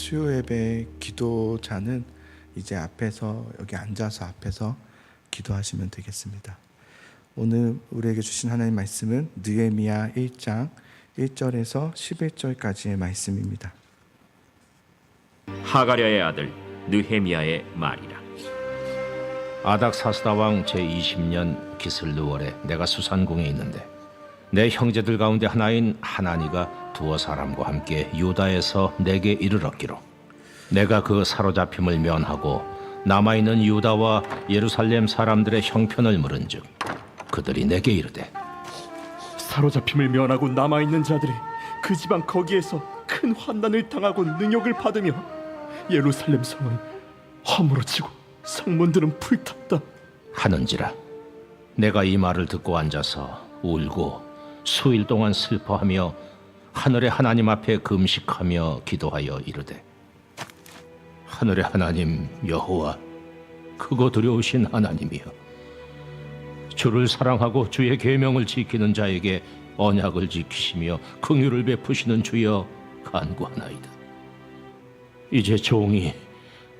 수요 예배 기도자는 이제 앞에서 여기 앉아서 앞에서 기도하시면 되겠습니다. 오늘 우리에게 주신 하나님 말씀은 느헤미야 1장 1절에서 11절까지의 말씀입니다. 하가랴의 아들 느헤미야의 말이라. 아닥사스다 왕 제20년 기슬르월에 내가 수산궁에 있는데 내 형제들 가운데 하나인 하나니가 두어 사람과 함께 유다에서 내게 이르렀기로 내가 그 사로잡힘을 면하고 남아있는 유다와 예루살렘 사람들의 형편을 물은즉 그들이 내게 이르되 사로잡힘을 면하고 남아있는 자들이 그 지방 거기에서 큰 환난을 당하고 능욕을 받으며 예루살렘 성은 화무로 치고 성문들은 불탔다 하는지라. 내가 이 말을 듣고 앉아서 울고 수일 동안 슬퍼하며 하늘의 하나님 앞에 금식하며 기도하여 이르되 하늘의 하나님 여호와 크고 두려우신 하나님이여, 주를 사랑하고 주의 계명을 지키는 자에게 언약을 지키시며 긍휼을 베푸시는 주여 간구하나이다. 이제 종이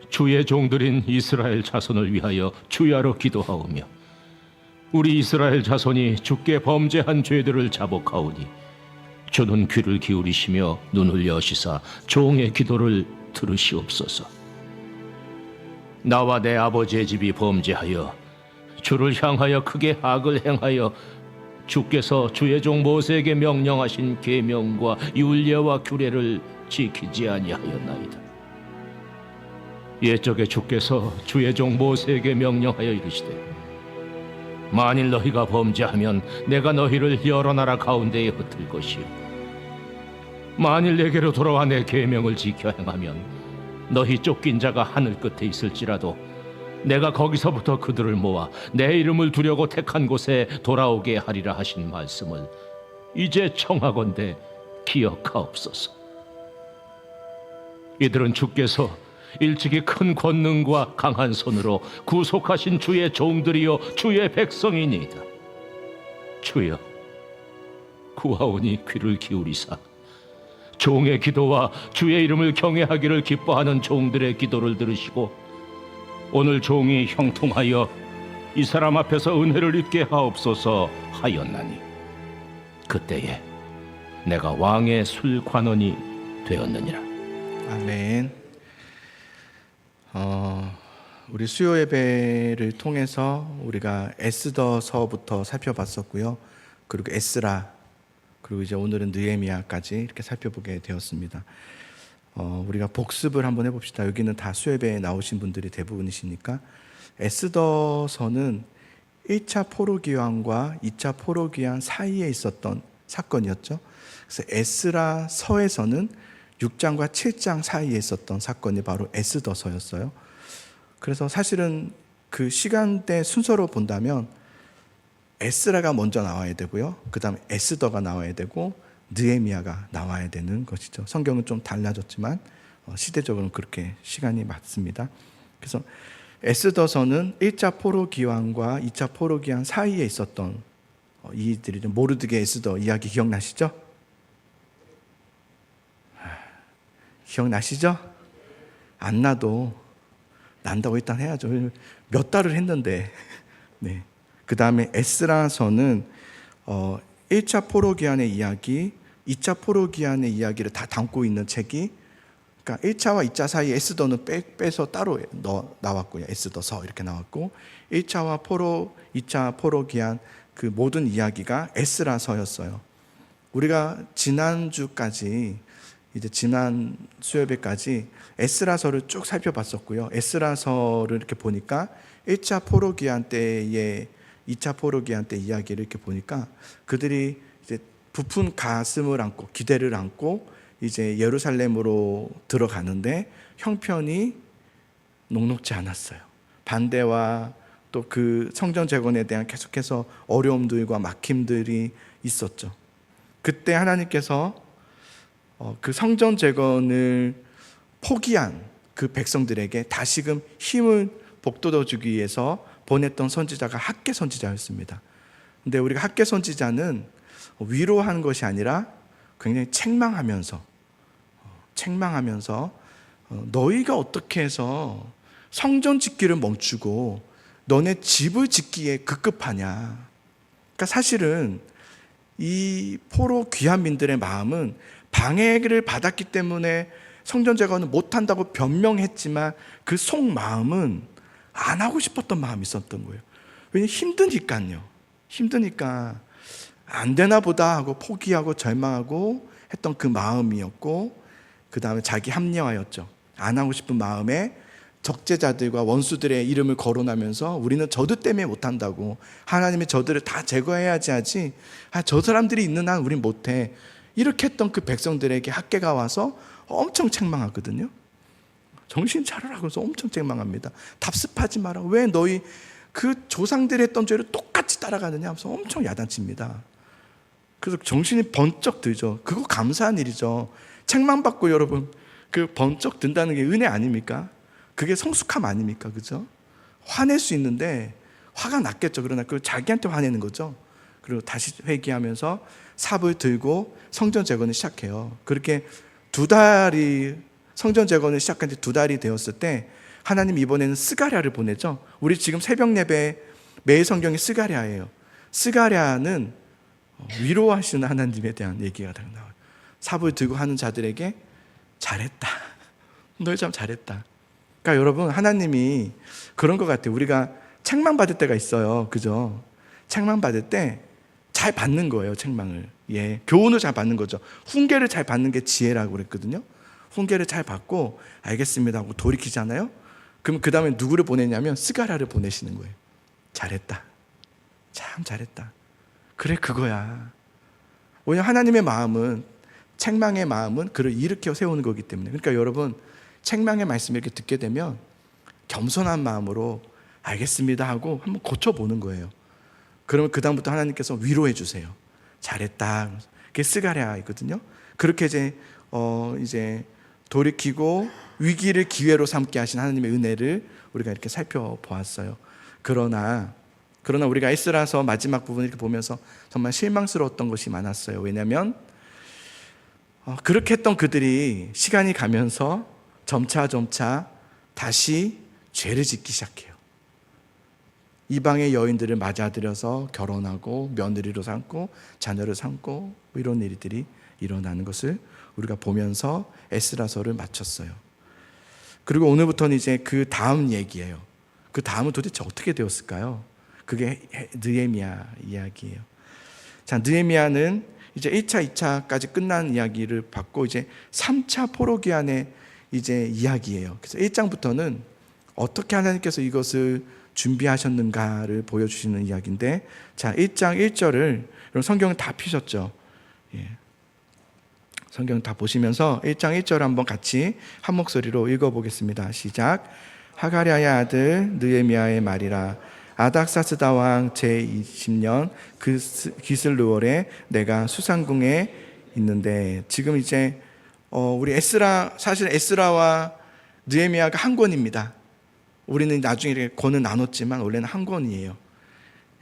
주의 종들인 이스라엘 자손을 위하여 주야로 기도하오며 우리 이스라엘 자손이 주께 범죄한 죄들을 자복하오니 주는 귀를 기울이시며 눈을 여시사 종의 기도를 들으시옵소서. 나와 내 아버지의 집이 범죄하여 주를 향하여 크게 악을 행하여 주께서 주의 종 모세에게 명령하신 계명과 율례와 규례를 지키지 아니하였나이다. 옛적에 주께서 주의 종 모세에게 명령하여 이르시되 만일 너희가 범죄하면 내가 너희를 여러 나라 가운데에 흩을 것이요 만일 내게로 돌아와 내 계명을 지켜 행하면 너희 쫓긴 자가 하늘 끝에 있을지라도 내가 거기서부터 그들을 모아 내 이름을 두려고 택한 곳에 돌아오게 하리라 하신 말씀을 이제 청하건대 기억하옵소서. 이들은 주께서 일찍이 큰 권능과 강한 손으로 구속하신 주의 종들이요 주의 백성이니이다. 주여 구하오니 귀를 기울이사 종의 기도와 주의 이름을 경외하기를 기뻐하는 종들의 기도를 들으시고 오늘 종이 형통하여 이 사람 앞에서 은혜를 입게 하옵소서 하였나니 그때에 내가 왕의 술관원이 되었느니라. 아멘. 우리 수요 예배를 통해서 우리가 에스더서부터 살펴봤었고요. 그리고 에스라, 그리고 이제 오늘은 느헤미야까지 이렇게 살펴보게 되었습니다. 우리가 복습을 한번 해봅시다. 여기는 다 수요 예배에 나오신 분들이 대부분이시니까. 에스더서는 1차 포로기환과 2차 포로기환 사이에 있었던 사건이었죠. 그래서 에스라서에서는 6장과 7장 사이에 있었던 사건이 바로 에스더서였어요. 그래서 사실은 그 시간대 순서로 본다면 에스라가 먼저 나와야 되고요. 그 다음에 에스더가 나와야 되고 느헤미야가 나와야 되는 것이죠. 성경은 좀 달라졌지만 시대적으로는 그렇게 시간이 맞습니다. 그래서 에스더서는 1차 포로기환과 2차 포로기환 사이에 있었던 이들이 모르드게 에스더 이야기 기억나시죠? 기억나시죠? 안 나도 난다고 일단 해야죠. 몇 달을 했는데. 네. 그 다음에 에스라서는 1차 포로기환의 이야기, 2차 포로기환의 이야기를 다 담고 있는 책이, 그러니까 1차와 2차 사이에 에스더는 빼서 따로 나왔고요. 에스더서 이렇게 나왔고 1차와 2차 포로기환 그 모든 이야기가 에스라서였어요. 우리가 지난주까지 이제 지난 수요예배까지 에스라서를 쭉 살펴봤었고요. 에스라서를 이렇게 보니까 1차 포로기환 때의 2차 포로기환 때 이야기를 이렇게 보니까 그들이 이제 부푼 가슴을 안고 기대를 안고 이제 예루살렘으로 들어가는데 형편이 녹록지 않았어요. 반대와 또 그 성전 재건에 대한 계속해서 어려움들과 막힘들이 있었죠. 그때 하나님께서 그 성전 재건을 포기한 그 백성들에게 다시금 힘을 북돋워주기 위해서 보냈던 선지자가 학개 선지자였습니다. 근데 우리가 학개 선지자는 위로하는 것이 아니라 굉장히 책망하면서 너희가 어떻게 해서 성전 짓기를 멈추고 너네 집을 짓기에 급급하냐. 그러니까 사실은 이 포로 귀환민들의 마음은 방해를 받았기 때문에 성전 재건을 못한다고 변명했지만 그 속마음은 안 하고 싶었던 마음이 있었던 거예요. 왜냐면 힘드니까 안 되나 보다 하고 포기하고 절망하고 했던 그 마음이었고, 그 다음에 자기 합리화였죠. 안 하고 싶은 마음에 적재자들과 원수들의 이름을 거론하면서 우리는 저들 때문에 못한다고, 하나님이 저들을 다 제거해야지 하지, 저 사람들이 있는 한 우린 못해, 이렇게 했던 그 백성들에게 학계가 와서 엄청 책망하거든요. 정신 차려라 그래서 엄청 책망합니다. 답습하지 마라. 왜 너희 그 조상들이 했던 죄를 똑같이 따라가느냐 하면서 엄청 야단칩니다. 그래서 정신이 번쩍 들죠. 그거 감사한 일이죠. 책망받고 여러분 그 번쩍 든다는 게 은혜 아닙니까? 그게 성숙함 아닙니까? 그죠? 화낼 수 있는데 화가 났겠죠. 그러나 그 자기한테 화내는 거죠. 그리고 다시 회개하면서 삽을 들고 성전 재건을 시작해요. 그렇게 성전 재건을 시작한 지 2달이 되었을 때 하나님 이번에는 스가랴를 보내죠. 우리 지금 새벽 예배 매일 성경이 스가랴예요. 스가랴는 위로하시는 하나님에 대한 얘기가 딱 나와요. 삽을 들고 하는 자들에게 잘했다. 너희 참 잘했다. 그러니까 여러분 하나님이 그런 것 같아요. 우리가 책망받을 때가 있어요. 그죠? 책망받을 때 잘 받는 거예요. 책망을. 예, 교훈을 잘 받는 거죠. 훈계를 잘 받는 게 지혜라고 그랬거든요. 훈계를 잘 받고 알겠습니다 하고 돌이키잖아요. 그럼 그 다음에 누구를 보내냐면 스가랴를 보내시는 거예요. 잘했다. 참 잘했다. 그래 그거야. 왜냐하면 하나님의 마음은, 책망의 마음은 그를 일으켜 세우는 거기 때문에. 그러니까 여러분 책망의 말씀을 이렇게 듣게 되면 겸손한 마음으로 알겠습니다 하고 한번 고쳐보는 거예요. 그러면 그 다음부터 하나님께서 위로해 주세요. 잘했다. 그게 스가랴이거든요. 그렇게 이제 돌이키고 위기를 기회로 삼게 하신 하나님의 은혜를 우리가 이렇게 살펴보았어요. 그러나 우리가 에스라서 마지막 부분을 이렇게 보면서 정말 실망스러웠던 것이 많았어요. 왜냐하면 그렇게 했던 그들이 시간이 가면서 점차 다시 죄를 짓기 시작해요. 이방의 여인들을 맞아들여서 결혼하고 며느리로 삼고 자녀를 삼고 이런 일들이 일어나는 것을 우리가 보면서 에스라서를 마쳤어요. 그리고 오늘부터는 이제 그 다음 얘기예요. 그 다음은 도대체 어떻게 되었을까요? 그게 느헤미야 이야기예요. 자, 느헤미야는 이제 1차, 2차까지 끝난 이야기를 받고 이제 3차 포로기한의 이제 이야기예요. 그래서 1장부터는 어떻게 하나님께서 이것을 준비하셨는가를 보여주시는 이야기인데, 자, 1장 1절을 여러분 성경을 다 피셨죠? 예. 성경 다 보시면서 1장 1절 한번 같이 한 목소리로 읽어보겠습니다. 시작. 하가랴의 아들 느헤미야의 말이라. 아닥사스다 왕 제20년 기슬루월에 내가 수상궁에 있는데, 지금 이제 우리 사실 에스라와 느헤미야가 한 권입니다. 우리는 나중에 이렇게 권을 나눴지만 원래는 한 권이에요.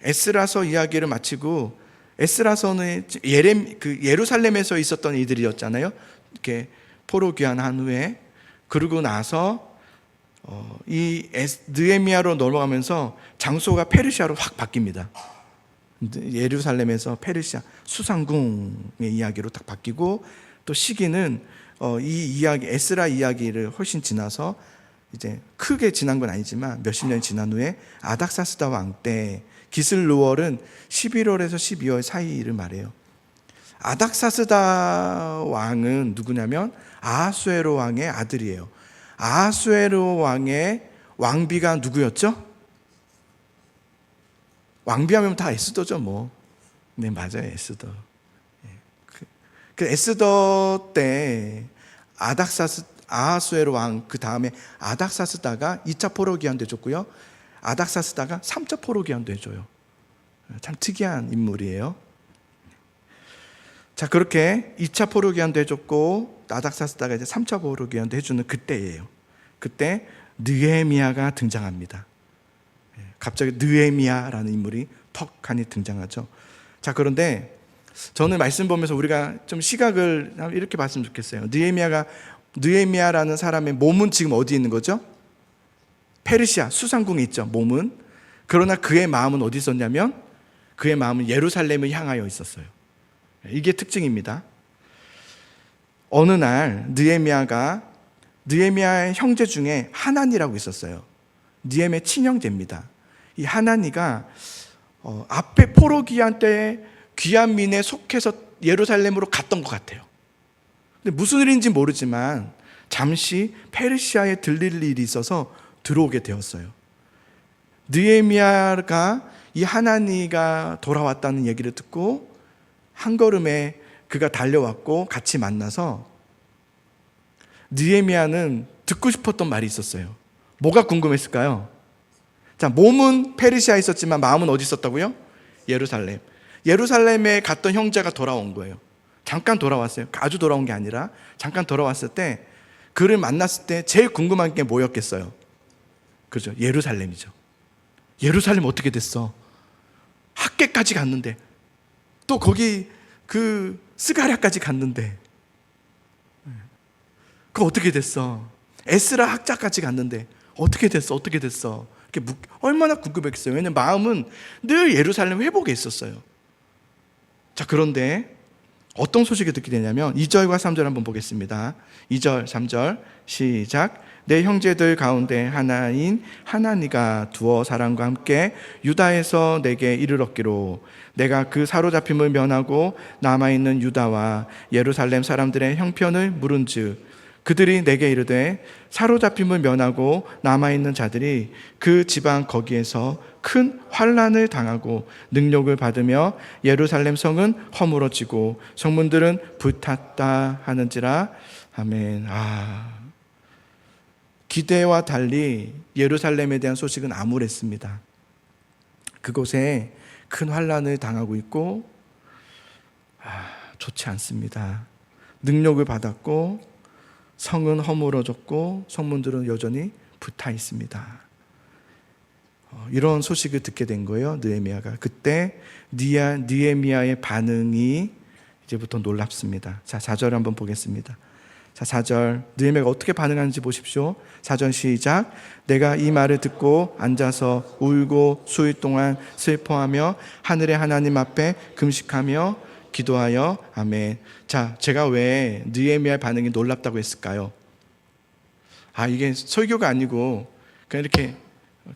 에스라서 이야기를 마치고, 에스라서는 예루살렘에서 있었던 일들이었잖아요. 이렇게 포로 귀환한 후에, 그러고 나서 이 느헤미야로 넘어가면서 장소가 페르시아로 확 바뀝니다. 예루살렘에서 페르시아 수상궁의 이야기로 딱 바뀌고, 또 시기는 이 이야기 에스라 이야기를 훨씬 지나서 이제 크게 지난 건 아니지만 몇십 년이 지난 후에 아닥사스다 왕 때, 기슬루월은 11월에서 12월 사이를 말해요. 아닥사스다 왕은 누구냐면 아하수에로 왕의 아들이에요. 아하수에로 왕의 왕비가 누구였죠? 왕비하면 다 에스더죠 뭐. 네, 맞아요, 에스더. 그 에스더 때 아하수에로 왕, 그 다음에 아닥사스다가 2차 포로기한도 해줬고요, 아닥사스다가 3차 포로기한도 해줘요. 참 특이한 인물이에요. 자, 그렇게 2차 포로기한도 해줬고 아닥사스다가 이제 3차 포로기한도 해주는 그때예요. 그때 느헤미야가 등장합니다. 갑자기 느헤미야라는 인물이 턱하니 등장하죠. 자, 그런데 저는 말씀 보면서 우리가 좀 시각을 이렇게 봤으면 좋겠어요. 느헤미야가 느헤미야라는 사람의 몸은 지금 어디 있는 거죠? 페르시아 수상궁에 있죠. 몸은. 그러나 그의 마음은 어디 있었냐면 그의 마음은 예루살렘을 향하여 있었어요. 이게 특징입니다. 어느 날 느헤미야의 형제 중에 하나니라고 있었어요. 느헤미야의 친형제입니다. 이 하나니가 앞에 포로기한 때에 귀한 민에 속해서 예루살렘으로 갔던 것 같아요. 근데 무슨 일인지 모르지만 잠시 페르시아에 들릴 일이 있어서 들어오게 되었어요. 느헤미야가 이 하나니가 돌아왔다는 얘기를 듣고 한 걸음에 그가 달려왔고 같이 만나서 느헤미야는 듣고 싶었던 말이 있었어요. 뭐가 궁금했을까요? 자, 몸은 페르시아에 있었지만 마음은 어디 있었다고요? 예루살렘. 예루살렘에 갔던 형제가 돌아온 거예요. 잠깐 돌아왔어요. 아주 돌아온 게 아니라 잠깐 돌아왔을 때 그를 만났을 때 제일 궁금한 게 뭐였겠어요? 그죠? 예루살렘이죠. 예루살렘 어떻게 됐어? 학계까지 갔는데 또 거기 그 스가랴까지 갔는데 그거 어떻게 됐어? 에스라 학자까지 갔는데 어떻게 됐어? 어떻게 됐어? 이렇게 얼마나 궁금했겠어요. 왜냐면 마음은 늘 예루살렘 회복에 있었어요. 자, 그런데 어떤 소식을 듣게 되냐면 2절과 3절 한번 보겠습니다. 2절, 3절 시작. 내 형제들 가운데 하나인 하나니가 두어 사람과 함께 유다에서 내게 이르렀기로 내가 그 사로잡힘을 면하고 남아있는 유다와 예루살렘 사람들의 형편을 물은즉 그들이 내게 이르되 사로잡힘을 면하고 남아있는 자들이 그 지방 거기에서 큰 환난을 당하고 능욕을 받으며 예루살렘 성은 허물어지고 성문들은 불탔다 하는지라. 아멘. 기대와 달리 예루살렘에 대한 소식은 암울했습니다. 그곳에 큰 환난을 당하고 있고 좋지 않습니다. 능욕을 받았고 성은 허물어졌고 성문들은 여전히 붙어 있습니다. 이런 소식을 듣게 된 거예요. 느헤미야가. 그때 느헤미야의 반응이 이제부터 놀랍습니다. 자, 4절 한번 보겠습니다. 자, 4절 느헤미야가 어떻게 반응하는지 보십시오. 4절 시작. 내가 이 말을 듣고 앉아서 울고 수일 동안 슬퍼하며 하늘의 하나님 앞에 금식하며 기도하여 아멘. 자, 제가 왜 느헤미야의 반응이 놀랍다고 했을까요? 이게 설교가 아니고 그냥 이렇게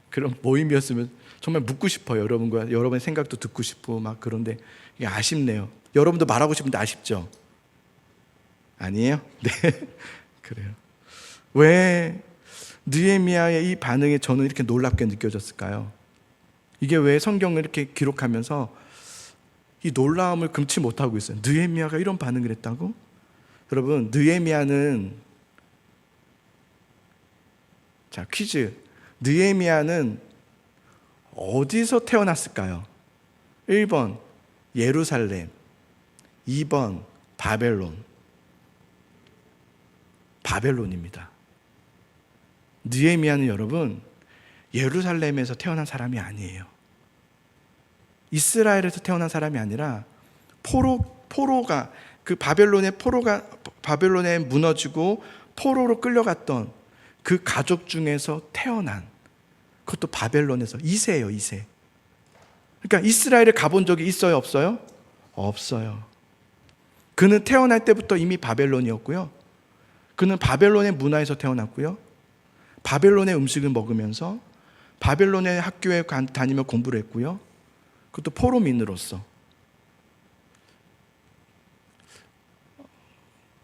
그런 모임이었으면 정말 묻고 싶어요. 여러분과 여러분의 생각도 듣고 싶고 막 그런데 이게 아쉽네요. 여러분도 말하고 싶은데 아쉽죠? 아니에요? 네. 그래요. 왜 느헤미야의 이 반응이 저는 이렇게 놀랍게 느껴졌을까요? 이게 왜 성경을 이렇게 기록하면서 이 놀라움을 금치 못하고 있어요. 느헤미야가 이런 반응을 했다고? 여러분, 느헤미야는 자, 퀴즈. 느헤미야는 어디서 태어났을까요? 1번 예루살렘, 2번 바벨론입니다. 느헤미야는 여러분 예루살렘에서 태어난 사람이 아니에요. 이스라엘에서 태어난 사람이 아니라 포로가 그 바벨론에 무너지고 포로로 끌려갔던 그 가족 중에서 태어난, 그것도 바벨론에서 2세예요. 2세. 그러니까 이스라엘에 가본 적이 있어요? 없어요? 없어요. 그는 태어날 때부터 이미 바벨론이었고요. 그는 바벨론의 문화에서 태어났고요. 바벨론의 음식을 먹으면서 바벨론의 학교에 다니며 공부를 했고요. 그것도 포로민으로서.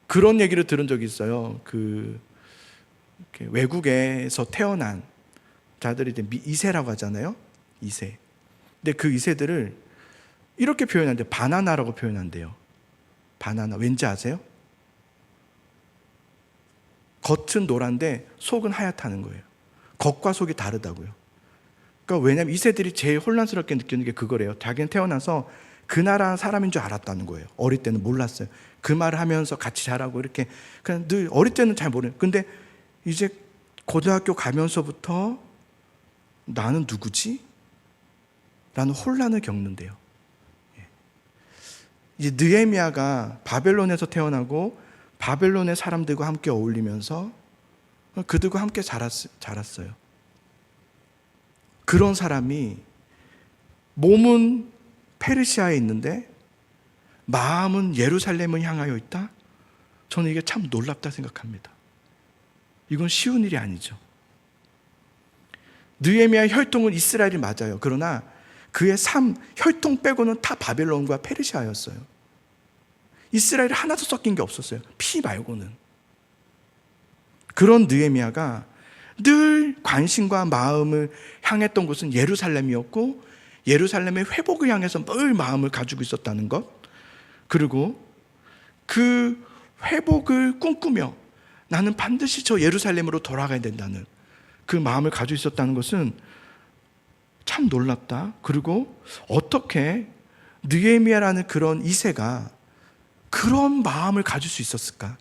그런 얘기를 들은 적이 있어요. 이렇게 외국에서 태어난 자들이 이제 2세라고 하잖아요. 2세. 근데 그 2세들을 이렇게 표현한대요. 바나나라고 표현한대요. 바나나. 왠지 아세요? 겉은 노란데 속은 하얗다는 거예요. 겉과 속이 다르다고요. 그러니까 왜냐하면 2세들이 제일 혼란스럽게 느끼는 게 그거래요. 자기는 태어나서 그 나라 사람인 줄 알았다는 거예요. 어릴 때는 몰랐어요. 그 말을 하면서 같이 자라고 이렇게 그냥 늘 어릴 때는 잘 모르요. 근데 이제 고등학교 가면서부터 나는 누구지? 라는 혼란을 겪는데요. 이제 느헤미야가 바벨론에서 태어나고 바벨론의 사람들과 함께 어울리면서 그들과 함께 자랐어요. 그런 사람이 몸은 페르시아에 있는데 마음은 예루살렘을 향하여 있다? 저는 이게 참 놀랍다 생각합니다. 이건 쉬운 일이 아니죠. 느헤미야의 혈통은 이스라엘이 맞아요. 그러나 그의 혈통 빼고는 다 바벨론과 페르시아였어요. 이스라엘이 하나도 섞인 게 없었어요. 피 말고는. 그런 느헤미야가 늘 관심과 마음을 향했던 곳은 예루살렘이었고, 예루살렘의 회복을 향해서 늘 마음을 가지고 있었다는 것, 그리고 그 회복을 꿈꾸며 나는 반드시 저 예루살렘으로 돌아가야 된다는 그 마음을 가지고 있었다는 것은 참 놀랍다. 그리고 어떻게 느헤미야라는 그런 이세가 그런 마음을 가질 수 있었을까?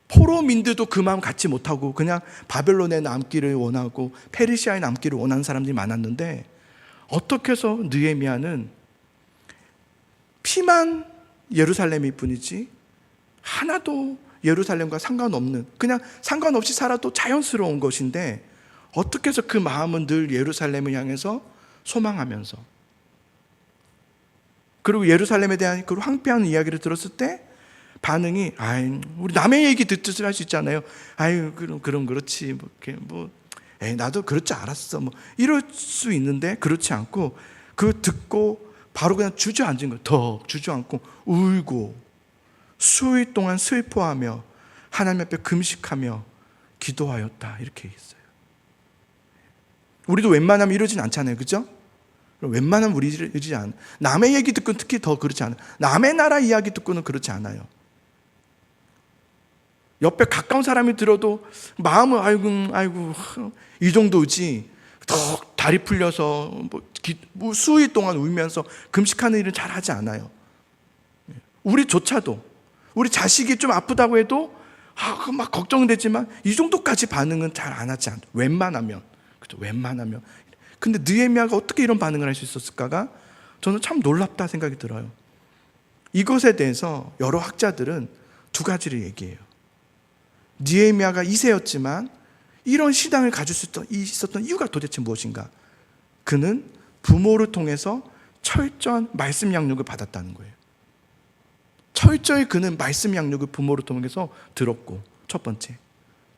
포로민들도 그 마음 갖지 못하고 그냥 바벨론에 남기를 원하고 페르시아에 남기를 원하는 사람들이 많았는데, 어떻게 해서 느헤미야는 피만 예루살렘일 뿐이지 하나도 예루살렘과 상관없는, 그냥 상관없이 살아도 자연스러운 것인데, 어떻게 해서 그 마음은 늘 예루살렘을 향해서 소망하면서, 그리고 예루살렘에 대한 그 황폐한 이야기를 들었을 때 반응이, 우리 남의 얘기 듣듯이 할 수 있잖아요. 그럼 그렇지, 나도 그럴 줄 알았어, 이럴 수 있는데, 그렇지 않고 그 듣고 바로 그냥 주저앉은 거예요. 더 주저앉고 울고 수일 동안 슬퍼하며 하나님 앞에 금식하며 기도하였다, 이렇게 있어요. 우리도 웬만하면 이러진 않잖아요, 그죠? 웬만하면 우리 이러지 않아요. 남의 얘기 듣고는 특히 더 그렇지 않아요. 남의 나라 이야기 듣고는 그렇지 않아요. 옆에 가까운 사람이 들어도 마음은 아이고 이 정도지, 더 다리 풀려서 수일 동안 울면서 금식하는 일은 잘 하지 않아요. 우리조차도 우리 자식이 좀 아프다고 해도 막 걱정되지만 이 정도까지 반응은 잘 안 하지 않아요. 웬만하면. 그렇죠? 웬만하면. 근데 느헤미야가 어떻게 이런 반응을 할 수 있었을까가 저는 참 놀랍다 생각이 들어요. 이것에 대해서 여러 학자들은 두 가지를 얘기해요. 느헤미야가 이세였지만 이런 신앙을 가질 수 있었던 이유가 도대체 무엇인가? 그는 부모를 통해서 철저한 말씀 양육을 받았다는 거예요. 철저히 그는 말씀 양육을 부모를 통해서 들었고, 첫 번째.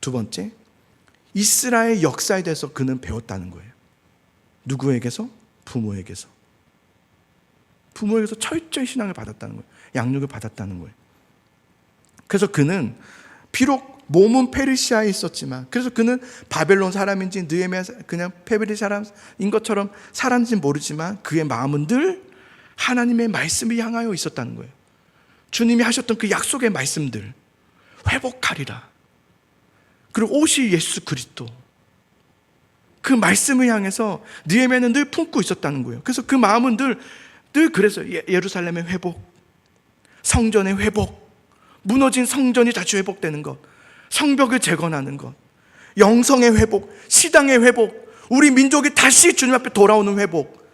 두 번째, 이스라엘 역사에 대해서 그는 배웠다는 거예요. 누구에게서? 부모에게서. 부모에게서 철저히 신앙을 받았다는 거예요. 양육을 받았다는 거예요. 그래서 그는 비록 몸은 페르시아에 있었지만, 그래서 그는 바벨론 사람인지 느헤미야 그냥 페르시아 사람인 것처럼 살았는지 모르지만 그의 마음은 늘 하나님의 말씀을 향하여 있었다는 거예요. 주님이 하셨던 그 약속의 말씀들, 회복하리라, 그리고 오실 예수 그리스도, 그 말씀을 향해서 느헤미야는 늘 품고 있었다는 거예요. 그래서 그 마음은 늘 그래서 예루살렘의 회복, 성전의 회복, 무너진 성전이 다시 회복되는 것, 성벽을 재건하는 것, 영성의 회복, 시당의 회복, 우리 민족이 다시 주님 앞에 돌아오는 회복,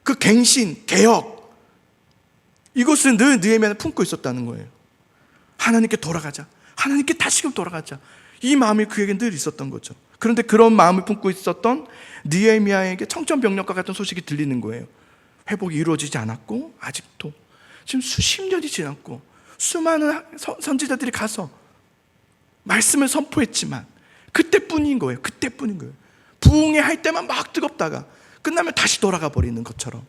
그 갱신, 개혁, 이것을 늘 느헤미야는 품고 있었다는 거예요. 하나님께 돌아가자, 하나님께 다시금 돌아가자, 이 마음이 그에게 늘 있었던 거죠. 그런데 그런 마음을 품고 있었던 느헤미야에게 청천벽력과 같은 소식이 들리는 거예요. 회복이 이루어지지 않았고, 아직도 지금 수십 년이 지났고 수많은 선지자들이 가서 말씀을 선포했지만 그때뿐인 거예요. 그때뿐인 거예요. 부흥회 할 때만 막 뜨겁다가 끝나면 다시 돌아가 버리는 것처럼,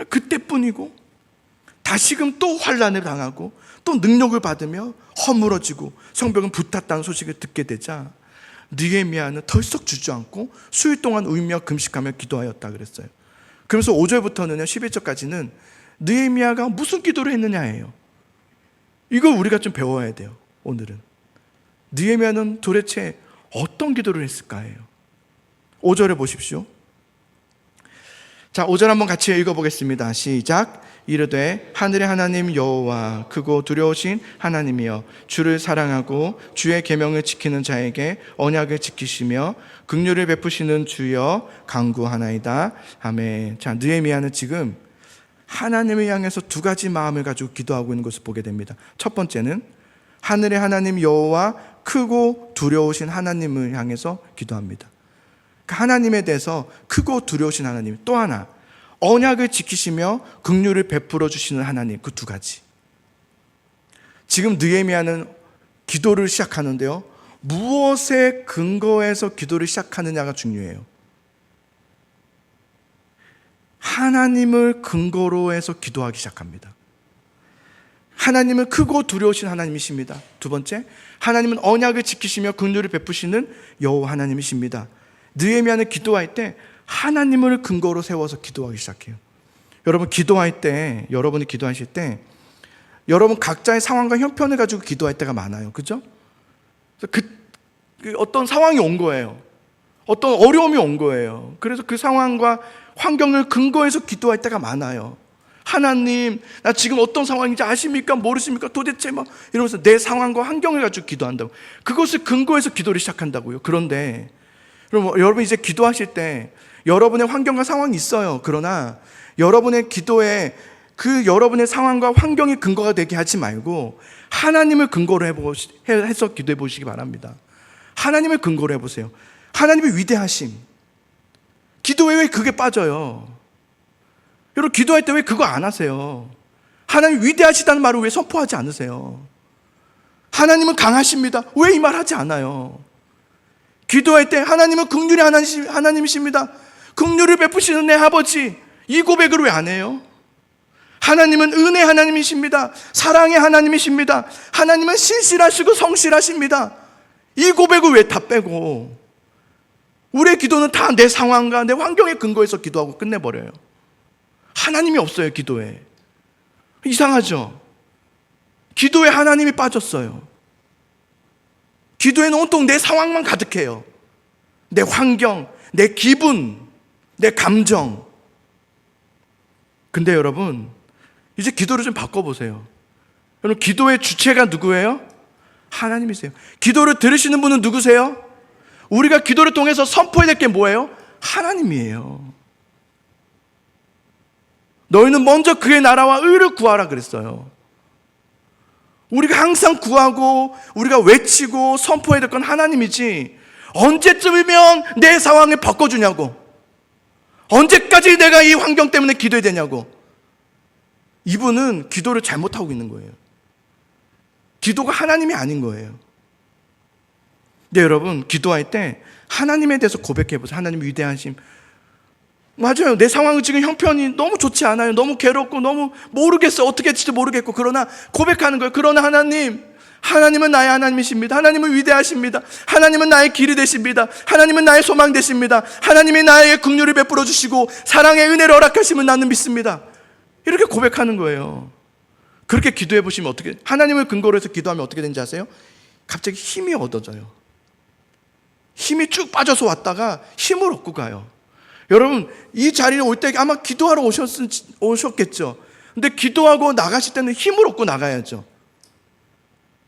그때뿐이고, 다시금 또 환난을 당하고 또 능력을 받으며 허물어지고 성벽은 붙었다는 소식을 듣게 되자 느헤미야는 덜썩 주저앉고 수일 동안 울며 금식하며 기도하였다 그랬어요. 그래서 5절부터는 11절까지는 느헤미야가 무슨 기도를 했느냐예요. 이걸 우리가 좀 배워야 돼요. 오늘은 느헤미야는 도대체 어떤 기도를 했을까예요. 5절에 보십시오. 자, 5절 한번 같이 읽어보겠습니다. 시작. 이르되 하늘의 하나님 여호와 크고 두려우신 하나님이여, 주를 사랑하고 주의 계명을 지키는 자에게 언약을 지키시며 긍휼을 베푸시는 주여 간구하나이다. 아멘. 자, 느헤미야는 지금 하나님을 향해서 두 가지 마음을 가지고 기도하고 있는 것을 보게 됩니다. 첫 번째는 하늘의 하나님 여호와 크고 두려우신 하나님을 향해서 기도합니다. 하나님에 대해서 크고 두려우신 하나님, 또 하나 언약을 지키시며 긍휼을 베풀어 주시는 하나님, 그 두 가지. 지금 느헤미야는 기도를 시작하는데요, 무엇에 근거해서 기도를 시작하느냐가 중요해요. 하나님을 근거로 해서 기도하기 시작합니다. 하나님은 크고 두려우신 하나님이십니다. 두 번째, 하나님은 언약을 지키시며 긍휼을 베푸시는 여호와 하나님이십니다. 느헤미야는 기도할 때 하나님을 근거로 세워서 기도하기 시작해요. 여러분, 기도할 때, 여러분이 기도하실 때 여러분 각자의 상황과 형편을 가지고 기도할 때가 많아요. 그죠? 어떤 상황이 온 거예요. 어떤 어려움이 온 거예요. 그래서 그 상황과 환경을 근거해서 기도할 때가 많아요. 하나님, 나 지금 어떤 상황인지 아십니까? 모르십니까? 도대체 막 이러면서 내 상황과 환경을 가지고 기도한다고. 그것을 근거해서 기도를 시작한다고요. 그런데 여러분 이제 기도하실 때 여러분의 환경과 상황이 있어요. 그러나 여러분의 기도에 그 여러분의 상황과 환경이 근거가 되게 하지 말고 하나님을 근거로 해서 기도해 보시기 바랍니다. 하나님을 근거로 해보세요. 하나님의 위대하심. 기도에 왜 그게 빠져요? 여러분, 기도할 때 왜 그거 안 하세요? 하나님 위대하시다는 말을 왜 선포하지 않으세요? 하나님은 강하십니다. 왜 이 말 하지 않아요? 기도할 때 하나님은 긍휼의 하나님이십니다. 긍휼을 베푸시는 내 아버지, 이 고백을 왜 안 해요? 하나님은 은혜 하나님이십니다. 사랑의 하나님이십니다. 하나님은 신실하시고 성실하십니다. 이 고백을 왜 다 빼고 우리의 기도는 다 내 상황과 내 환경에 근거해서 기도하고 끝내버려요. 하나님이 없어요. 기도에. 이상하죠? 기도에 하나님이 빠졌어요. 기도에는 온통 내 상황만 가득해요. 내 환경, 내 기분, 내 감정. 근데 여러분, 이제 기도를 좀 바꿔보세요. 여러분, 기도의 주체가 누구예요? 하나님이세요. 기도를 들으시는 분은 누구세요? 우리가 기도를 통해서 선포해야 될 게 뭐예요? 하나님이에요. 너희는 먼저 그의 나라와 의를 구하라 그랬어요. 우리가 항상 구하고 우리가 외치고 선포해야 될 건 하나님이지, 언제쯤이면 내 상황을 바꿔주냐고, 언제까지 내가 이 환경 때문에 기도해야 되냐고. 이분은 기도를 잘못하고 있는 거예요. 기도가 하나님이 아닌 거예요. 근데 여러분, 기도할 때 하나님에 대해서 고백해보세요. 하나님 위대하심. 맞아요. 내 상황은 지금 형편이 너무 좋지 않아요. 너무 괴롭고 너무 모르겠어요. 어떻게 할지 모르겠고. 그러나 고백하는 거예요. 그러나 하나님은 나의 하나님이십니다. 하나님은 위대하십니다. 하나님은 나의 길이 되십니다. 하나님은 나의 소망 되십니다. 하나님이 나의 긍휼을 베풀어 주시고 사랑의 은혜를 허락하시면 나는 믿습니다. 이렇게 고백하는 거예요. 그렇게 기도해 보시면 어떻게, 하나님을 근거로 해서 기도하면 어떻게 되는지 아세요? 갑자기 힘이 얻어져요. 힘이 쭉 빠져서 왔다가 힘을 얻고 가요. 여러분, 이 자리에 올 때 아마 기도하러 오셨겠죠. 근데 기도하고 나가실 때는 힘을 얻고 나가야죠.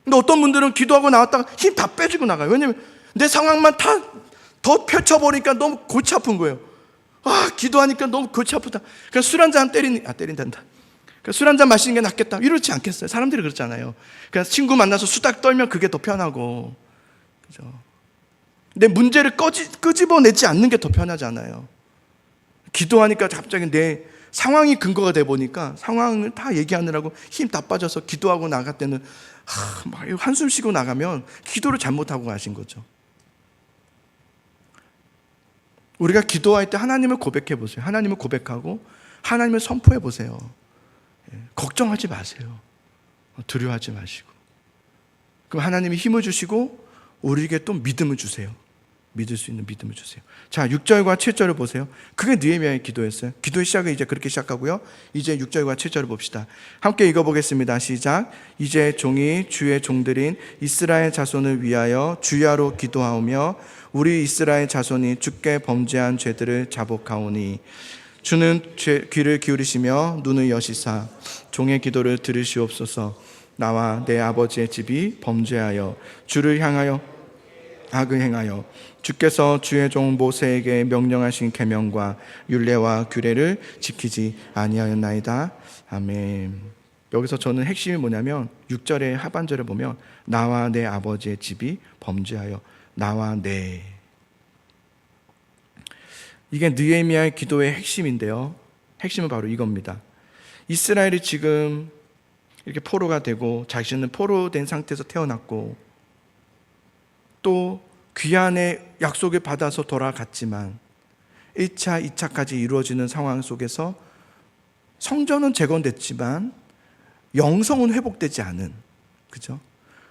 근데 어떤 분들은 기도하고 나왔다가 힘 다 빼주고 나가요. 왜냐면 내 상황만 더 펼쳐보니까 너무 골치 아픈 거예요. 기도하니까 너무 골치 아프다. 그러니까 술 한잔 때린단다. 그러니까 술 한잔 마시는 게 낫겠다. 이러지 않겠어요? 사람들이 그렇잖아요. 그냥 친구 만나서 수다 떨면 그게 더 편하고, 그죠? 내 문제를 끄집어내지 않는 게 더 편하잖아요. 기도하니까 갑자기 내 상황이 근거가 돼 보니까 상황을 다 얘기하느라고 힘 다 빠져서 기도하고 나갈 때는 막 한숨 쉬고 나가면 기도를 잘못하고 가신 거죠. 우리가 기도할 때 하나님을 고백해 보세요. 하나님을 고백하고 하나님을 선포해 보세요. 걱정하지 마세요. 두려워하지 마시고. 그럼 하나님이 힘을 주시고 우리에게 또 믿음을 주세요. 믿을 수 있는 믿음을 주세요. 자, 6절과 7절을 보세요. 그게 느헤미야의 기도였어요. 기도의 시작을 이제 그렇게 시작하고요. 이제 6절과 7절을 봅시다. 함께 읽어보겠습니다. 시작. 이제 종이 주의 종들인 이스라엘 자손을 위하여 주야로 기도하오며 우리 이스라엘 자손이 주께 범죄한 죄들을 자복하오니 주는 귀를 기울이시며 눈을 여시사 종의 기도를 들으시옵소서. 나와 내 아버지의 집이 범죄하여 주를 향하여 악을 행하여 주께서 주의 종 모세에게 명령하신 계명과 율례와 규례를 지키지 아니하였나이다. 아멘. 여기서 저는 핵심이 뭐냐면 6절의 하반절에 보면 나와 내 아버지의 집이 범죄하여 나와 내, 이게 느헤미야의 기도의 핵심인데요. 핵심은 바로 이겁니다. 이스라엘이 지금 이렇게 포로가 되고 자신은 포로된 상태에서 태어났고 또 귀환의 약속을 받아서 돌아갔지만 1차, 2차까지 이루어지는 상황 속에서 성전은 재건됐지만 영성은 회복되지 않은, 그죠?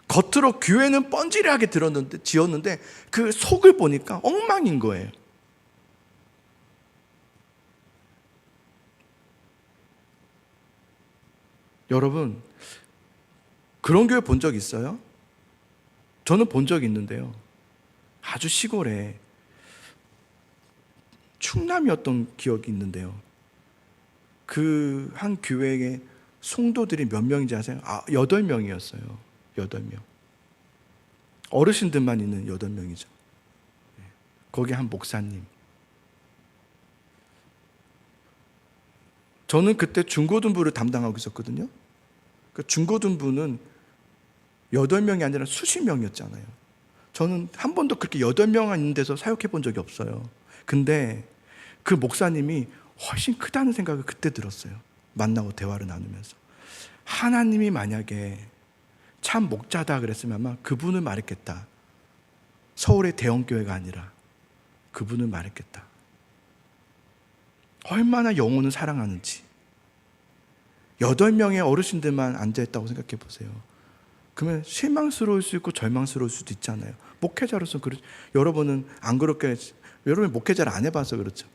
겉으로 교회는 뻔질하게 지었는데 그 속을 보니까 엉망인 거예요. 여러분, 그런 교회 본 적 있어요? 저는 본 적이 있는데요. 아주 시골에 충남이었던 기억이 있는데요. 그 한 교회에 성도들이 몇 명인지 아세요? 8명이었어요. 8명. 어르신들만 있는 8명이죠. 거기 한 목사님. 저는 그때 중고등부를 담당하고 있었거든요. 그 중고등부는 8명이 아니라 수십 명이었잖아요. 저는 한 번도 그렇게 8명 있는 데서 사역해 본 적이 없어요. 근데 그 목사님이 훨씬 크다는 생각을 그때 들었어요. 만나고 대화를 나누면서. 하나님이 만약에 참 목자다 그랬으면 아마 그분을 말했겠다. 서울의 대형교회가 아니라 그분을 말했겠다. 얼마나 영혼을 사랑하는지. 8명의 어르신들만 앉아있다고 생각해 보세요. 그러면 실망스러울 수 있고 절망스러울 수도 있잖아요. 목회자로서 여러분은 안 그렇게, 여러분이 목회자를 안 해봐서 그렇죠.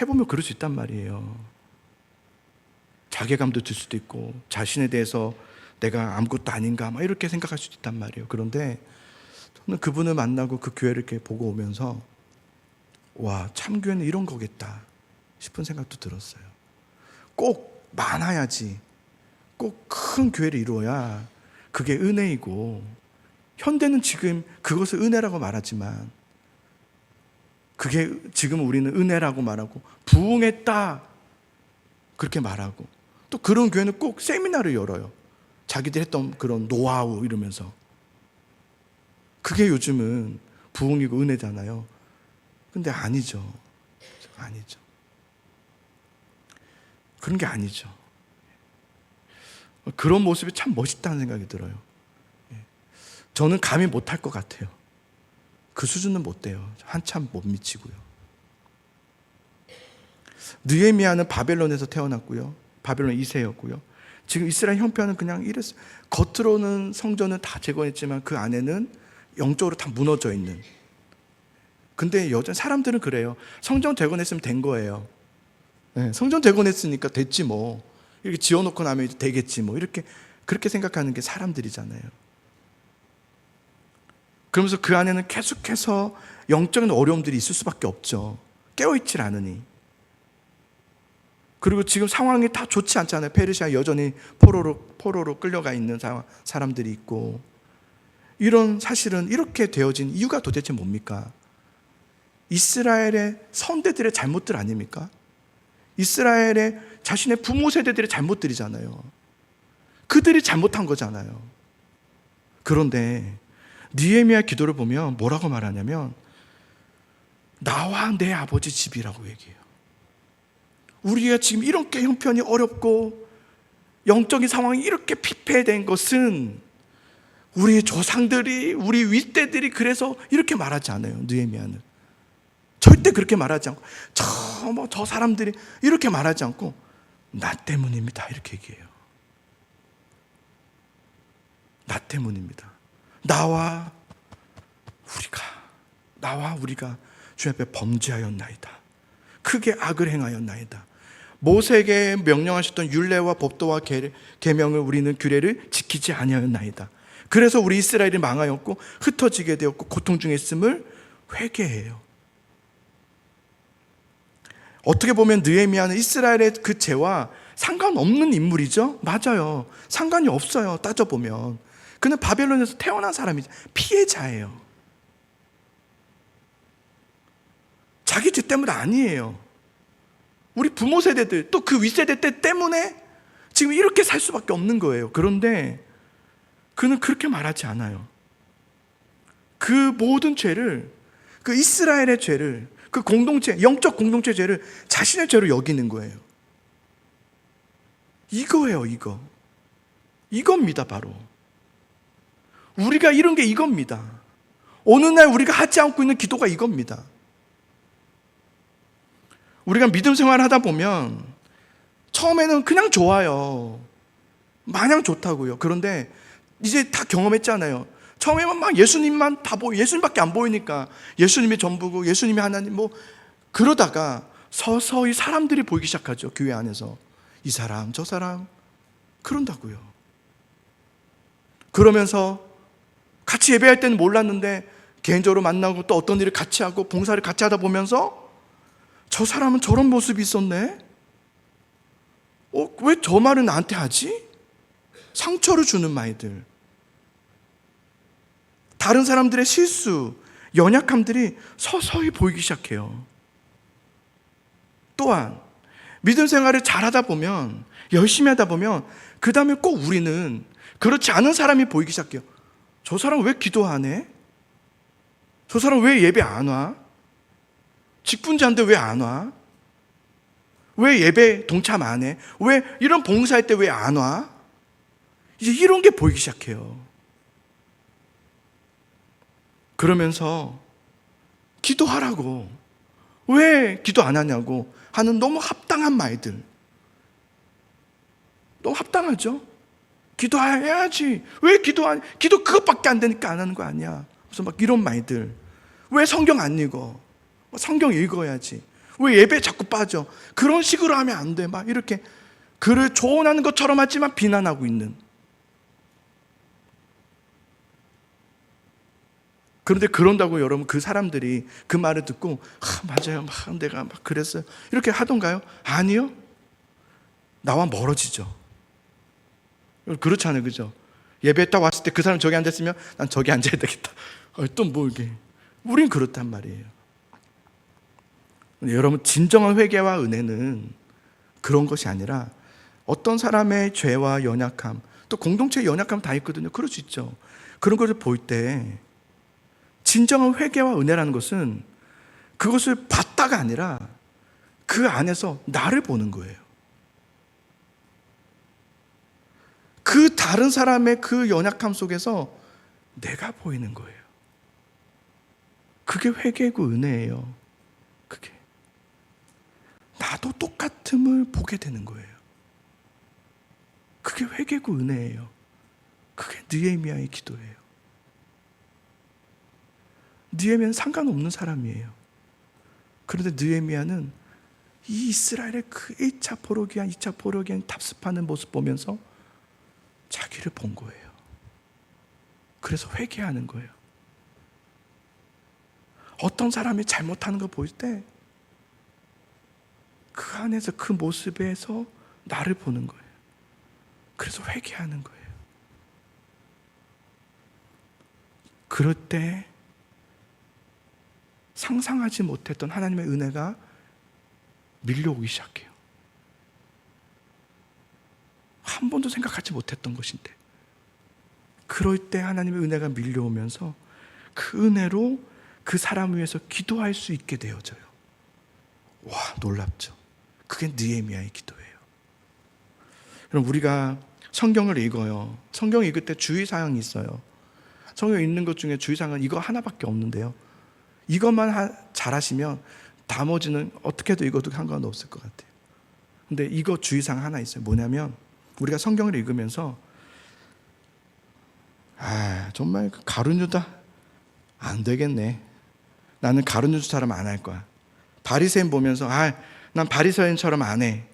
해보면 그럴 수 있단 말이에요. 자괴감도 들 수도 있고 자신에 대해서 내가 아무것도 아닌가 막 이렇게 생각할 수도 있단 말이에요. 그런데 저는 그분을 만나고 그 교회를 이렇게 보고 오면서 와, 참교회는 이런 거겠다 싶은 생각도 들었어요. 꼭 많아야지, 꼭 큰 교회를 이루어야 그게 은혜이고, 현대는 지금 그것을 은혜라고 말하지만 그게 지금 우리는 은혜라고 말하고 부흥했다 그렇게 말하고, 또 그런 교회는 꼭 세미나를 열어요. 자기들 했던 그런 노하우 이러면서. 그게 요즘은 부흥이고 은혜잖아요. 근데 아니죠. 아니죠. 그런 게 아니죠. 그런 모습이 참 멋있다는 생각이 들어요. 저는 감히 못할 것 같아요. 그 수준은 못 돼요. 한참 못 미치고요. 느헤미야는 바벨론에서 태어났고요. 바벨론 2세였고요. 지금 이스라엘 형편은 그냥 이랬어요. 겉으로는 성전은 다 재건했지만 그 안에는 영적으로 다 무너져 있는. 근데 여전히 사람들은 그래요. 성전 재건했으면 된 거예요. 네, 성전 재건했으니까 됐지 뭐. 이렇게 지어놓고 나면 이제 되겠지 뭐. 이렇게 그렇게 생각하는 게 사람들이잖아요. 그러면서 그 안에는 계속해서 영적인 어려움들이 있을 수밖에 없죠. 깨어있질 않으니. 그리고 지금 상황이 다 좋지 않잖아요. 페르시아 여전히 포로로 끌려가 있는 사람들이 있고. 이런 사실은 이렇게 되어진 이유가 도대체 뭡니까? 이스라엘의 선대들의 잘못들 아닙니까? 이스라엘의 자신의 부모 세대들의 잘못들이잖아요. 그들이 잘못한 거잖아요. 그런데 느헤미야 기도를 보면 뭐라고 말하냐면 나와 내 아버지 집이라고 얘기해요. 우리가 지금 이렇게 형편이 어렵고 영적인 상황이 이렇게 피폐된 것은 우리의 조상들이, 우리 윗대들이 그래서 이렇게 말하지 않아요. 느헤미야는 절대 그렇게 말하지 않고 저 사람들이 이렇게 말하지 않고 나 때문입니다 이렇게 얘기해요. 나 때문입니다. 나와 우리가 주 앞에 범죄하였나이다. 크게 악을 행하였나이다. 모세에게 명령하셨던 율례와 법도와 계명을 우리는 규례를 지키지 아니하였나이다. 그래서 우리 이스라엘이 망하였고 흩어지게 되었고 고통 중에 있음을 회개해요. 어떻게 보면 느헤미야는 이스라엘의 그 죄와 상관없는 인물이죠. 맞아요. 상관이 없어요. 따져보면. 그는 바벨론에서 태어난 사람이죠. 피해자예요. 자기 죄 때문 아니에요. 우리 부모 세대들 또 그 윗세대 때 때문에 지금 이렇게 살 수밖에 없는 거예요. 그런데 그는 그렇게 말하지 않아요. 그 모든 죄를, 그 이스라엘의 죄를, 그 공동체, 영적 공동체 죄를 자신의 죄로 여기는 거예요. 이거예요, 이거. 이겁니다, 바로. 우리가 이런 게 이겁니다. 어느 날 우리가 하지 않고 있는 기도가 이겁니다. 우리가 믿음 생활을 하다 보면 처음에는 그냥 좋아요. 마냥 좋다고요. 그런데 이제 다 경험했잖아요. 처음에는 막 예수님만 예수님밖에 안 보이니까 예수님이 전부고 예수님이 하나님 뭐 그러다가 서서히 사람들이 보이기 시작하죠. 교회 안에서 이 사람 저 사람 그런다고요. 그러면서 같이 예배할 때는 몰랐는데 개인적으로 만나고 또 어떤 일을 같이 하고 봉사를 같이 하다 보면서 저 사람은 저런 모습이 있었네? 왜 저 말을 나한테 하지? 상처를 주는 말들, 다른 사람들의 실수, 연약함들이 서서히 보이기 시작해요. 또한 믿음 생활을 잘하다 보면, 열심히 하다 보면 그 다음에 꼭 우리는 그렇지 않은 사람이 보이기 시작해요. 저 사람 왜 기도 안 해? 저 사람 왜 예배 안 와? 직분자인데 왜 안 와? 왜 예배 동참 안 해? 왜 이런 봉사할 때 왜 안 와? 이제 이런 게 보이기 시작해요. 그러면서 기도하라고, 왜 기도 안 하냐고 하는 너무 합당한 말들. 너무 합당하죠? 기도해야지. 왜 기도 그것밖에 안 되니까 안 하는 거 아니야. 그래서 막 이런 말들. 왜 성경 안 읽어? 성경 읽어야지. 왜 예배 자꾸 빠져? 그런 식으로 하면 안 돼. 막 이렇게 그를 조언하는 것처럼 하지만 비난하고 있는. 그런데 그런다고 여러분 그 사람들이 그 말을 듣고 맞아요. 내가 막 그랬어요. 이렇게 하던가요? 아니요. 나와 멀어지죠. 그렇잖아요. 그죠? 예배 딱 왔을 때 그 사람 저기 앉았으면 난 저기 앉아야 되겠다. 또 뭐 이게. 우린 그렇단 말이에요. 여러분 진정한 회개와 은혜는 그런 것이 아니라 어떤 사람의 죄와 연약함, 또 공동체의 연약함 다 있거든요. 그럴 수 있죠. 그런 것을 볼 때 진정한 회개와 은혜라는 것은 그것을 봤다가 아니라 그 안에서 나를 보는 거예요. 그 다른 사람의 그 연약함 속에서 내가 보이는 거예요. 그게 회개고 은혜예요. 그게 나도 똑같음을 보게 되는 거예요. 그게 회개고 은혜예요. 그게 느헤미야의 기도예요. 느헤미야는 상관없는 사람이에요. 그런데 느헤미야는 이 이스라엘의 그 1차 포로기한 2차 포로기한 답습하는 모습 보면서 자기를 본 거예요. 그래서 회개하는 거예요. 어떤 사람이 잘못하는 거 보일 때 그 안에서 그 모습에서 나를 보는 거예요. 그래서 회개하는 거예요. 그럴 때 상상하지 못했던 하나님의 은혜가 밀려오기 시작해요. 한 번도 생각하지 못했던 것인데 그럴 때 하나님의 은혜가 밀려오면서 그 은혜로 그 사람 위해서 기도할 수 있게 되어져요. 와, 놀랍죠? 그게 느헤미야의 기도예요. 그럼 우리가 성경을 읽어요. 성경 읽을 때 주의사항이 있어요. 성경 읽는 것 중에 주의사항은 이거 하나밖에 없는데요. 이것만 잘하시면 나머지는 어떻게도 읽어도 상관없을 것 같아요. 근데 이거 주의사항 하나 있어요. 뭐냐면 우리가 성경을 읽으면서 정말 가룟유다 안 되겠네. 나는 가룟유다처럼 안 할 거야. 바리새인 보면서 난 바리새인처럼 안 해.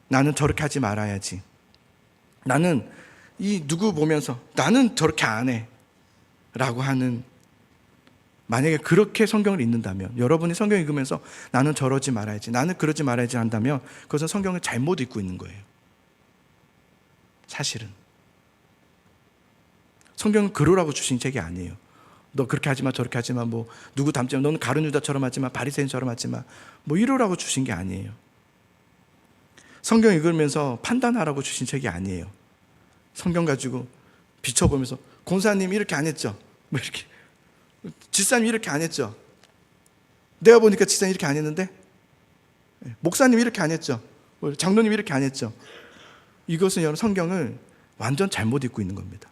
나는 저렇게 하지 말아야지. 나는 이 누구 보면서 나는 저렇게 안 해. 라고 하는, 만약에 그렇게 성경을 읽는다면, 여러분이 성경 읽으면서 나는 저러지 말아야지, 나는 그러지 말아야지 한다면 그것은 성경을 잘못 읽고 있는 거예요. 사실은 성경은 그러라고 주신 책이 아니에요. 너 그렇게 하지 마, 저렇게 하지 마, 뭐 누구 닮지 마, 너는 가룟유다처럼 하지 마, 바리새인처럼 하지 마, 뭐 이러라고 주신 게 아니에요. 성경 읽으면서 판단하라고 주신 책이 아니에요. 성경 가지고 비춰보면서 권사님이 이렇게 안 했죠. 뭐 이렇게 집사님이 이렇게 안 했죠. 내가 보니까 집사님이 이렇게 안 했는데 목사님이 이렇게 안 했죠. 장로님이 이렇게 안 했죠. 이것은 여러분 성경을 완전 잘못 읽고 있는 겁니다.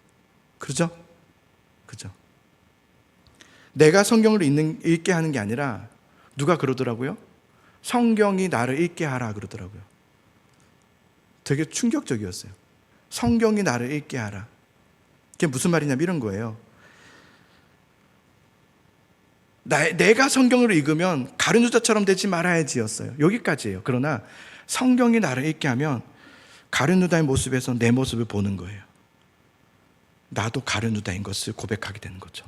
그렇죠? 그죠? 내가 성경을 읽게 하는 게 아니라 누가 그러더라고요? 성경이 나를 읽게 하라 그러더라고요. 되게 충격적이었어요. 성경이 나를 읽게 하라. 그게 무슨 말이냐면 이런 거예요. 내가 성경을 읽으면 가룟 유다처럼 되지 말아야지였어요. 여기까지예요. 그러나 성경이 나를 읽게 하면 가룟 유다의 모습에서 내 모습을 보는 거예요. 나도 가룟 유다인 것을 고백하게 되는 거죠.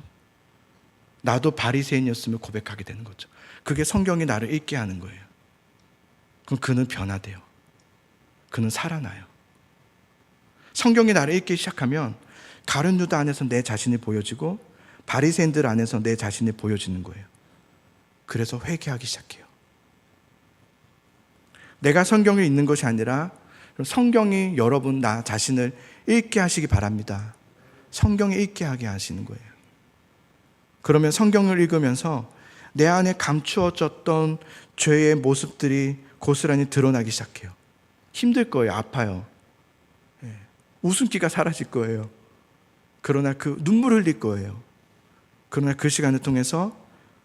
나도 바리새인이었음을 고백하게 되는 거죠. 그게 성경이 나를 읽게 하는 거예요. 그럼 그는 변화돼요. 그는 살아나요. 성경이 나를 읽기 시작하면 가룟 유다 안에서 내 자신이 보여지고 바리새인들 안에서 내 자신이 보여지는 거예요. 그래서 회개하기 시작해요. 내가 성경을 읽는 것이 아니라 성경이 여러분 나 자신을 읽게 하시기 바랍니다. 성경이 읽게 하게 하시는 거예요. 그러면 성경을 읽으면서 내 안에 감추어졌던 죄의 모습들이 고스란히 드러나기 시작해요. 힘들 거예요. 아파요. 웃음기가 사라질 거예요. 그러나 그 눈물 흘릴 거예요. 그러나 그 시간을 통해서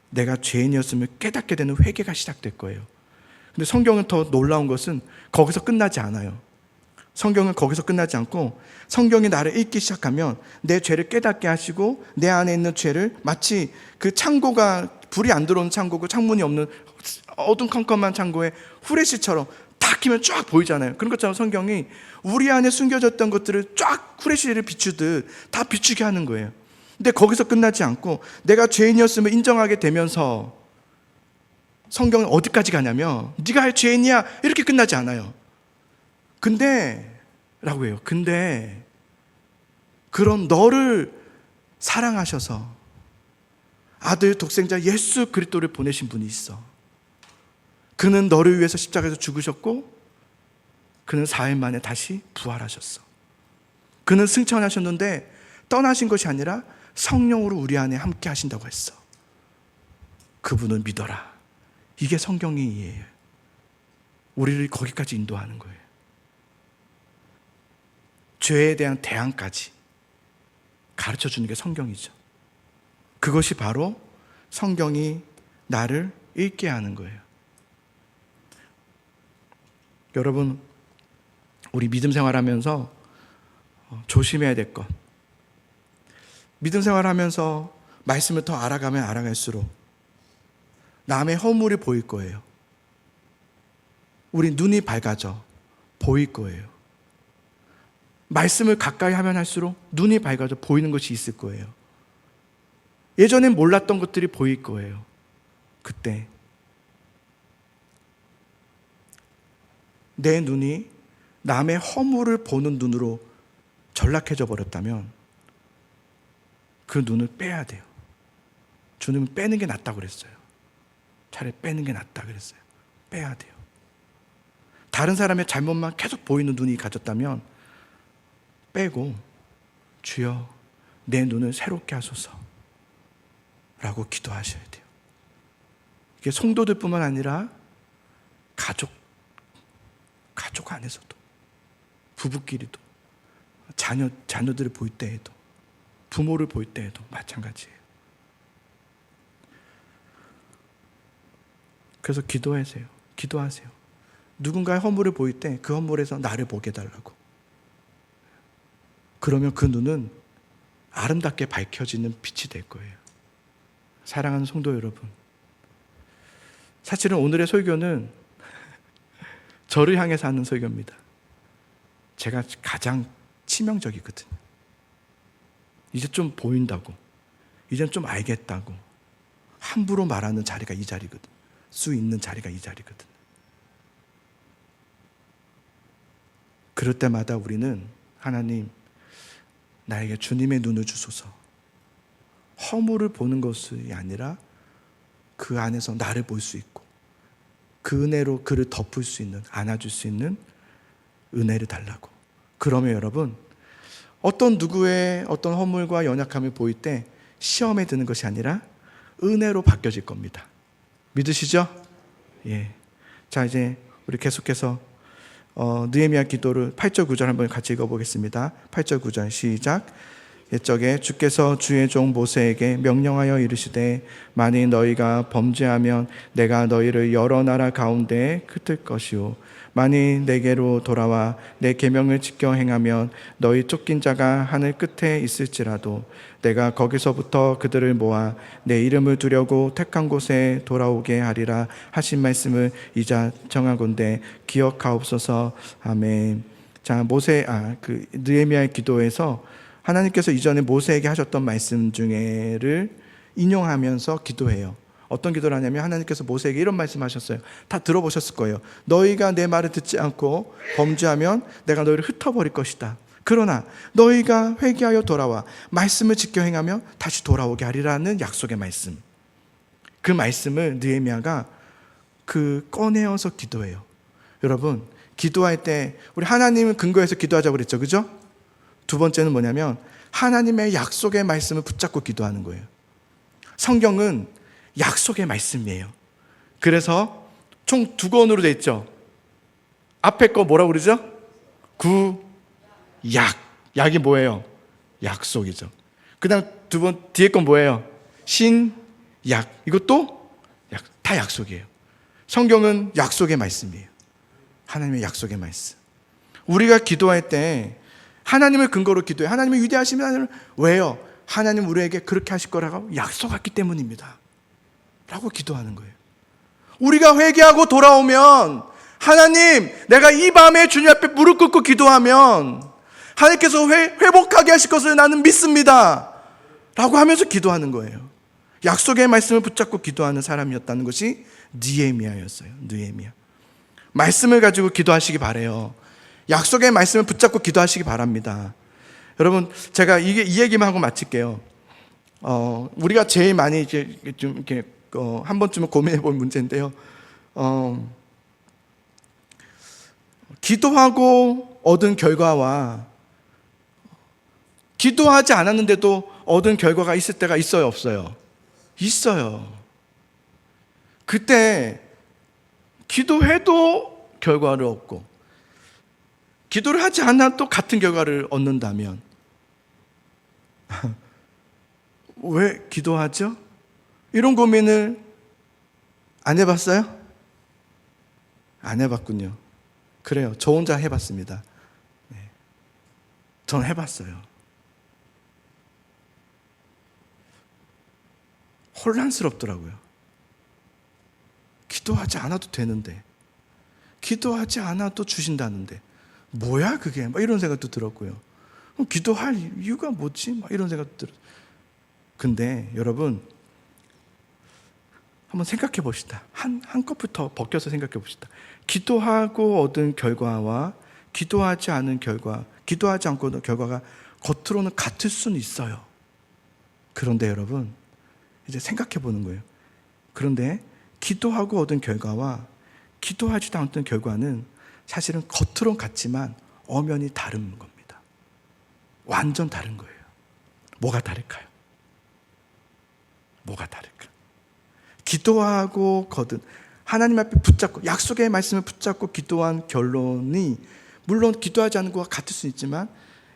내가 죄인이었음을 깨닫게 되는 회개가 시작될 거예요. 근데 성경은 더 놀라운 것은 거기서 끝나지 않아요. 성경은 거기서 끝나지 않고 성경이 나를 읽기 시작하면 내 죄를 깨닫게 하시고 내 안에 있는 죄를 마치 그 창고가 불이 안 들어오는 창고고 창문이 없는 어둠컴컴한 창고에 후레쉬처럼 탁 키면 쫙 보이잖아요. 그런 것처럼 성경이 우리 안에 숨겨졌던 것들을 쫙 후레쉬를 비추듯 다 비추게 하는 거예요. 근데 거기서 끝나지 않고 내가 죄인이었음을 인정하게 되면서 성경은 어디까지 가냐면 네가 죄인이야 이렇게 끝나지 않아요. 근데 라고 해요. 근데 그런 너를 사랑하셔서 아들 독생자 예수 그리스도를 보내신 분이 있어. 그는 너를 위해서 십자가에서 죽으셨고 그는 4일 만에 다시 부활하셨어. 그는 승천하셨는데 떠나신 것이 아니라 성령으로 우리 안에 함께 하신다고 했어. 그분을 믿어라. 이게 성경이에요. 우리를 거기까지 인도하는 거예요. 죄에 대한 대안까지 가르쳐 주는 게 성경이죠. 그것이 바로 성경이 나를 읽게 하는 거예요. 여러분, 우리 믿음 생활하면서 조심해야 될 것. 믿음 생활하면서 말씀을 더 알아가면 알아갈수록 남의 허물이 보일 거예요. 우리 눈이 밝아져 보일 거예요. 말씀을 가까이 하면 할수록 눈이 밝아져 보이는 것이 있을 거예요. 예전엔 몰랐던 것들이 보일 거예요. 그때 내 눈이 남의 허물을 보는 눈으로 전락해져 버렸다면 그 눈을 빼야 돼요. 주님은 빼는 게 낫다고 그랬어요. 차라리 빼는 게 낫다 그랬어요. 빼야 돼요. 다른 사람의 잘못만 계속 보이는 눈이 가졌다면 빼고 주여 내 눈을 새롭게 하소서 라고 기도하셔야 돼요. 이게 성도들뿐만 아니라 가족 안에서도 부부끼리도 자녀들을 볼 때에도 부모를 볼 때에도 마찬가지예요. 그래서 기도하세요. 누군가의 허물을 보일 때 그 허물에서 나를 보게 해달라고. 그러면 그 눈은 아름답게 밝혀지는 빛이 될 거예요. 사랑하는 성도 여러분, 사실은 오늘의 설교는 저를 향해서 하는 설교입니다. 제가 가장 치명적이거든요. 이제 좀 보인다고, 이제 좀 알겠다고 함부로 말하는 자리가 이 자리거든. 수 있는 자리가 이 자리거든. 그럴 때마다 우리는 하나님, 나에게 주님의 눈을 주소서. 허물을 보는 것이 아니라 그 안에서 나를 볼 수 있고 그 은혜로 그를 덮을 수 있는, 안아줄 수 있는 은혜를 달라고. 그러면 여러분, 어떤 누구의 어떤 허물과 연약함을 보일 때 시험에 드는 것이 아니라 은혜로 바뀌어질 겁니다. 믿으시죠? 예. 자, 이제 우리 계속해서 느헤미야 기도를 8절 9절 한번 같이 읽어보겠습니다. 8절 9절 시작. 옛적에 주께서 주의 종 모세에게 명령하여 이르시되 만일 너희가 범죄하면 내가 너희를 여러 나라 가운데에 흩을 것이요 만일 내게로 돌아와 내 계명을 지켜 행하면 너희 쫓긴 자가 하늘 끝에 있을지라도 내가 거기서부터 그들을 모아 내 이름을 두려고 택한 곳에 돌아오게 하리라 하신 말씀을 이자 정하건대 기억하옵소서. 아멘. 자, 느헤미야의 기도에서 하나님께서 이전에 모세에게 하셨던 말씀 중에를 인용하면서 기도해요. 어떤 기도를 하냐면 하나님께서 모세에게 이런 말씀하셨어요. 다 들어보셨을 거예요. 너희가 내 말을 듣지 않고 범죄하면 내가 너희를 흩어버릴 것이다. 그러나 너희가 회개하여 돌아와 말씀을 지켜 행하며 다시 돌아오게 하리라는 약속의 말씀. 그 말씀을 느헤미야가 꺼내어서 기도해요. 여러분, 기도할 때 우리 하나님을 근거해서 기도하자고 그랬죠. 그죠? 두 번째는 뭐냐면 하나님의 약속의 말씀을 붙잡고 기도하는 거예요. 성경은 약속의 말씀이에요. 그래서 총 2권으로 돼 있죠. 앞에 거 뭐라고 그러죠? 약. 약이 뭐예요? 약속이죠. 그 다음 뒤에 건 뭐예요? 약. 이것도 다 약속이에요. 성경은 약속의 말씀이에요. 하나님의 약속의 말씀. 우리가 기도할 때 하나님을 근거로 기도해요. 하나님의 위대하신 하나님을 왜요? 하나님 우리에게 그렇게 하실 거라고 약속했기 때문입니다. 라고 기도하는 거예요. 우리가 회개하고 돌아오면 하나님, 내가 이 밤에 주님 앞에 무릎 꿇고 기도하면 하나님께서 회복하게 하실 것을 나는 믿습니다. 라고 하면서 기도하는 거예요. 약속의 말씀을 붙잡고 기도하는 사람이었다는 것이 느헤미야였어요. 느헤미야. 말씀을 가지고 기도하시기 바래요. 약속의 말씀을 붙잡고 기도하시기 바랍니다. 여러분, 제가 이 얘기만 하고 마칠게요. 우리가 제일 많이 이제 좀 이렇게 한 번쯤은 고민해 볼 문제인데요. 기도하고 얻은 결과와 기도하지 않았는데도 얻은 결과가 있을 때가 있어요, 없어요? 있어요. 그때 기도해도 결과를 얻고 기도를 하지 않아도 같은 결과를 얻는다면 왜 기도하죠? 이런 고민을 안 해봤어요? 안 해봤군요. 그래요. 저 혼자 해봤습니다. 네. 전 해봤어요. 혼란스럽더라고요. 기도하지 않아도 되는데, 기도하지 않아도 주신다는데, 뭐야 그게? 막 이런 생각도 들었고요. 기도할 이유가 뭐지? 막 이런 생각도 들었어요. 근데 여러분, 한번 생각해 봅시다. 한껏부터 벗겨서 생각해 봅시다. 기도하고 얻은 결과와 기도하지 않은 결과, 기도하지 않고 얻은 결과가 겉으로는 같을 수는 있어요. 그런데 여러분, 이제 생각해 보는 거예요. 그런데 기도하고 얻은 결과와 기도하지도 않던 결과는 사실은 겉으로는 같지만 엄연히 다른 겁니다. 완전 다른 거예요. 뭐가 다를까요? 뭐가 다를까? 기도하고 거듭 하나님 앞에 붙잡고 약속의 말씀을 붙잡고 기도한 결론이 물론 기도하지 않은 것과 같을 수 있지만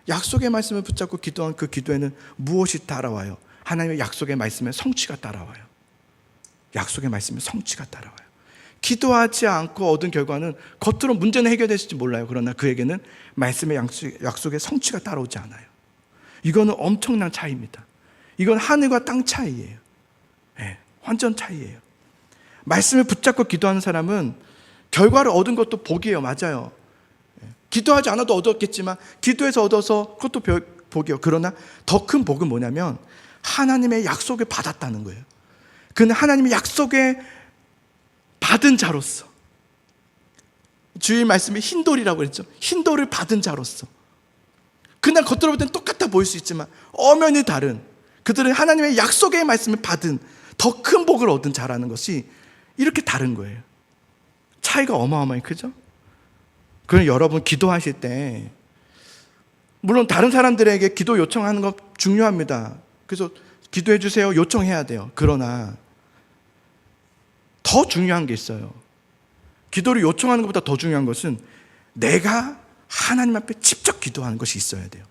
약속의 말씀을 붙잡고 기도한 그 기도에는 무엇이 따라와요? 하나님의 약속의 말씀의 성취가 따라와요. 약속의 말씀의 성취가 따라와요. 기도하지 않고 얻은 결과는 겉으로 문제는 해결됐을지 몰라요. 그러나 그에게는 말씀의 약속의 성취가 따라오지 않아요. 이거는 엄청난 차이입니다. 이건 하늘과 땅 차이예요. 네, 완전 차이예요. 말씀을 붙잡고 기도하는 사람은 결과를 얻은 것도 복이에요. 맞아요. 기도하지 않아도 얻었겠지만 기도해서 얻어서 그것도 복이에요. 그러나 더 큰 복은 뭐냐면 하나님의 약속을 받았다는 거예요. 그는 하나님의 약속에 받은 자로서, 주일 말씀에 흰돌이라고 그랬죠. 흰돌을 받은 자로서 그날 겉으로 볼 때는 똑같아 보일 수 있지만 엄연히 다른, 그들은 하나님의 약속의 말씀을 받은 더 큰 복을 얻은 자라는 것이 이렇게 다른 거예요. 차이가 어마어마히 크죠. 그럼 여러분 기도하실 때 물론 다른 사람들에게 기도 요청하는 거 중요합니다. 그래서 기도해 주세요 요청해야 돼요. 그러나 더 중요한 게 있어요. 기도를 요청하는 것보다 더 중요한 것은 내가 하나님 앞에 직접 기도하는 것이 있어야 돼요.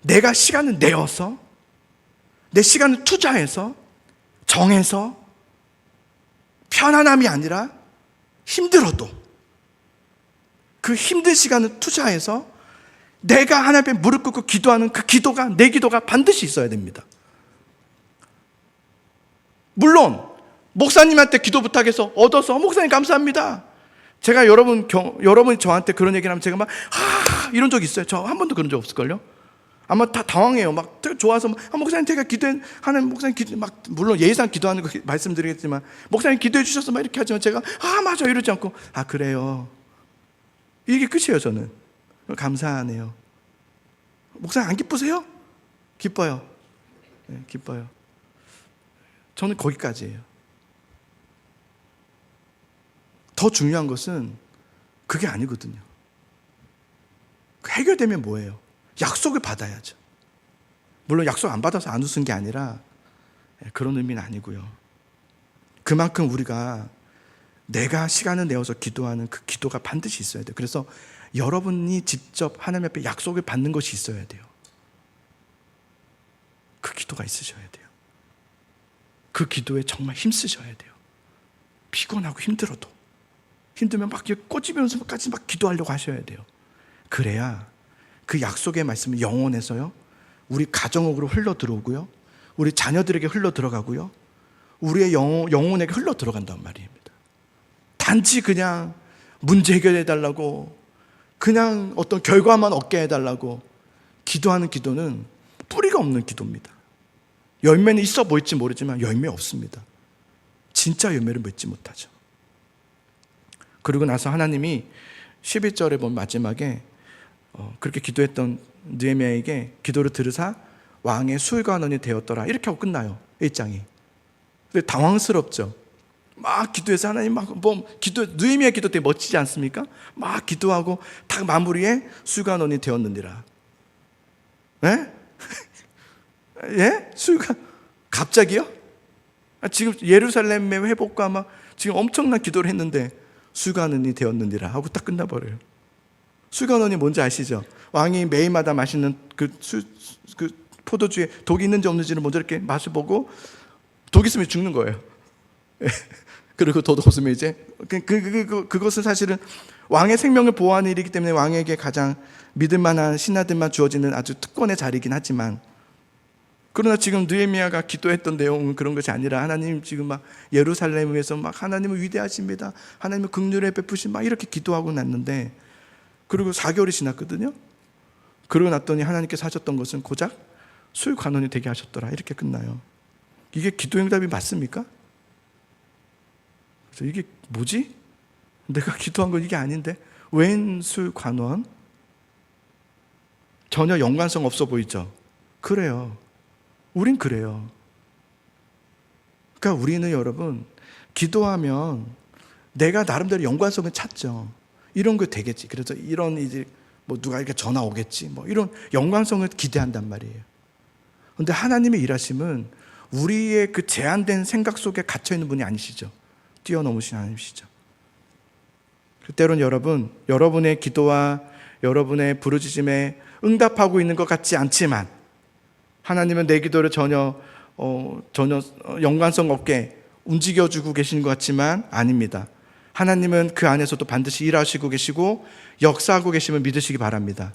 내가 시간을 내어서 내 시간을 투자해서 정해서 편안함이 아니라 힘들어도 그 힘든 시간을 투자해서 내가 하나님 앞에 무릎 꿇고 기도하는 그 기도가 내 기도가 반드시 있어야 됩니다. 물론 목사님한테 기도 부탁해서 얻어서 목사님 감사합니다. 제가 여러분이 저한테 그런 얘기를 하면 제가 막 이런 적 있어요. 저 한 번도 그런 적 없을걸요. 아마 다 당황해요. 막 좋아서 목사님 제가 기도해 하는 목사님 기도 막 물론 예의상 기도하는 거 말씀드리겠지만 목사님 기도해 주셔서 막 이렇게 하지만 제가 맞아 이러지 않고 그래요. 이게 끝이에요. 저는 감사하네요. 목사님 안 기쁘세요? 기뻐요. 네, 기뻐요. 저는 거기까지예요. 더 중요한 것은 그게 아니거든요. 해결되면 뭐예요? 약속을 받아야죠. 물론 약속 안 받아서 안 웃은 게 아니라 그런 의미는 아니고요. 그만큼 우리가 내가 시간을 내어서 기도하는 그 기도가 반드시 있어야 돼요. 그래서 여러분이 직접 하나님 앞에 약속을 받는 것이 있어야 돼요. 그 기도가 있으셔야 돼요. 그 기도에 정말 힘쓰셔야 돼요. 피곤하고 힘들어도 힘들면 막 꼬집으면서까지 막 기도하려고 하셔야 돼요. 그래야 그 약속의 말씀은 영혼에서요 우리 가정으로 흘러 들어오고요 우리 자녀들에게 흘러 들어가고요 우리의 영혼에게 흘러 들어간단 말입니다. 단지 그냥 문제 해결해 달라고 그냥 어떤 결과만 얻게 해달라고 기도하는 기도는 뿌리가 없는 기도입니다. 열매는 있어 보일지 모르지만 열매 없습니다. 진짜 열매를 맺지 못하죠. 그리고 나서 하나님이 11절에 보면 마지막에 그렇게 기도했던 느헤미야에게 기도를 들으사 왕의 수의관원이 되었더라 이렇게 하고 끝나요. 1장이. 근데 당황스럽죠. 막 기도해서 하나님 느헤미야 기도 되게 멋지지 않습니까? 막 기도하고 딱 마무리에 수의관원이 되었느니라. 예? 예? 수의관 갑자기요? 지금 예루살렘의 회복과 막 지금 엄청난 기도를 했는데 수의관원이 되었느니라 하고 딱 끝나버려요. 수의관원이 뭔지 아시죠? 왕이 매일마다 마시는 그 포도주에 독이 있는지 없는지를 먼저 이렇게 맛을 보고 독 있으면 죽는 거예요. 그리고 독 없으면 이제 그것은 사실은 왕의 생명을 보호하는 일이기 때문에 왕에게 가장 믿을 만한 신하들만 주어지는 아주 특권의 자리이긴 하지만 그러나 지금 느헤미야가 기도했던 내용은 그런 것이 아니라 하나님 지금 막 예루살렘에서 막 하나님은 위대하십니다. 하나님은 긍휼에 베푸신 막 이렇게 기도하고 났는데 그리고 4개월이 지났거든요. 그러고 났더니 하나님께서 하셨던 것은 고작 수의관원이 되게 하셨더라 이렇게 끝나요. 이게 기도응답이 맞습니까? 그래서 이게 뭐지? 내가 기도한 건 이게 아닌데 웬 수의관원? 전혀 연관성 없어 보이죠? 그래요. 우린 그래요. 그러니까 우리는 여러분 기도하면 내가 나름대로 연관성을 찾죠. 이런 거 되겠지. 그래서 이런 이제 누가 이렇게 전화 오겠지. 이런 연관성을 기대한단 말이에요. 그런데 하나님의 일하심은 우리의 그 제한된 생각 속에 갇혀 있는 분이 아니시죠. 뛰어넘으신 하나님이시죠. 때론 여러분, 여러분의 기도와 여러분의 부르짖음에 응답하고 있는 것 같지 않지만 하나님은 내 기도를 전혀 연관성 없게 움직여주고 계시는 것 같지만 아닙니다. 하나님은 그 안에서도 반드시 일하시고 계시고 역사하고 계심을 믿으시기 바랍니다.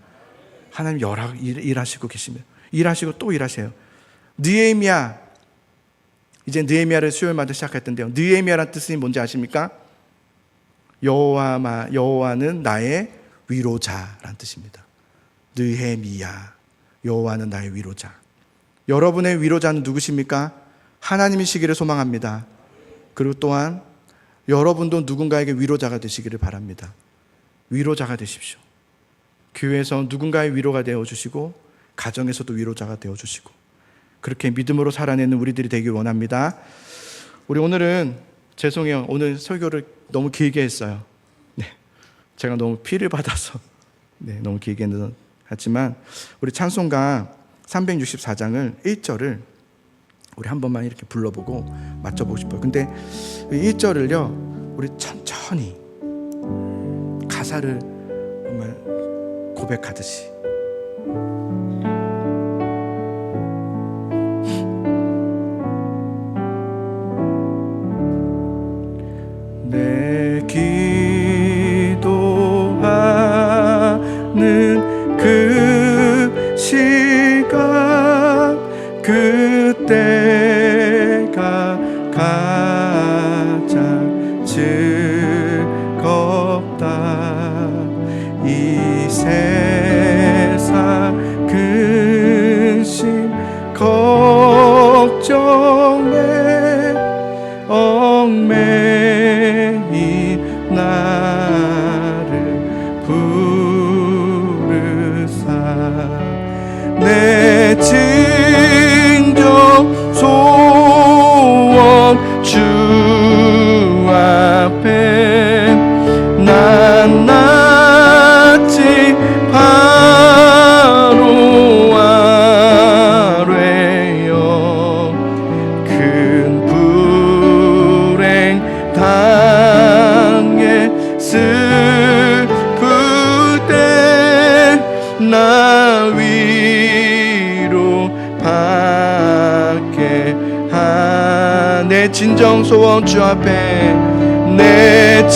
하나님 일하시고 계시면 일하시고 또 일하세요. 느헤미야, 이제 느헤미야를 수요일마다 시작했던데요. 느헤미야라는 뜻이 뭔지 아십니까? 여호와는 나의 위로자라는 뜻입니다. 느헤미야, 여호와는 나의 위로자. 여러분의 위로자는 누구십니까? 하나님이시기를 소망합니다. 그리고 또한 여러분도 누군가에게 위로자가 되시기를 바랍니다. 위로자가 되십시오. 교회에서 누군가의 위로가 되어주시고 가정에서도 위로자가 되어주시고 그렇게 믿음으로 살아내는 우리들이 되길 원합니다. 우리 오늘은 죄송해요. 오늘 설교를 너무 길게 했어요. 네. 제가 너무 피를 받아서 너무 길게는 하지만 우리 찬송가 364장을 1절을 우리 한 번만 이렇게 불러보고 맞춰보고 싶어요. 근데 이 1절을요 우리 천천히 가사를 정말 고백하듯이 내 기도하는 그 시간 그때가 가장 즐겁다. 이 세상 근심 걱정에 얽매인 나를 부르사 내 진정 소원 주 앞에 난 낫지 바로 아뢰어 큰 불행 당해 슬플 때 나 위로 받게 내 진정 소원 주 앞에 내